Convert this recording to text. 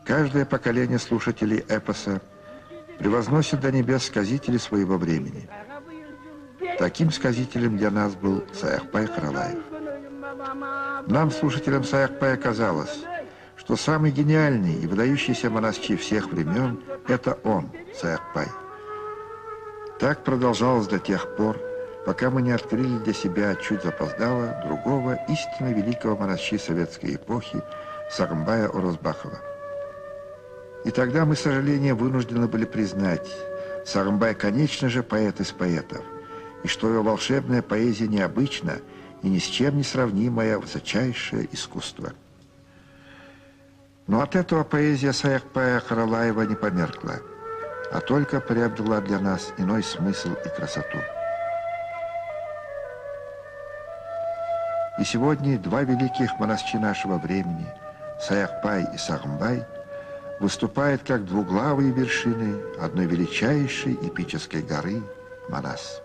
Каждое поколение слушателей эпоса превозносит до небес сказителей своего времени. Таким сказителем для нас был Саякпай Каралаев. Нам, слушателям Саякпая, казалось, что самый гениальный и выдающийся монастырь всех времен – это он, Саякпай. Так продолжалось до тех пор, пока мы не открыли для себя, чуть запоздало, другого истинно великого монастыря советской эпохи Сагынбая Оразбахова. И тогда мы, с сожалением, вынуждены были признать, Сагынбай, конечно же, поэт из поэтов, и что его волшебная поэзия необычна и ни с чем не сравнимое высочайшее искусство. Но от этого поэзия Саякпая Каралаева не померкла, а только приобрела для нас иной смысл и красоту. И сегодня два великих монастыря нашего времени, Саякпай и Сагынбай, выступают как двуглавые вершины одной величайшей эпической горы Манас.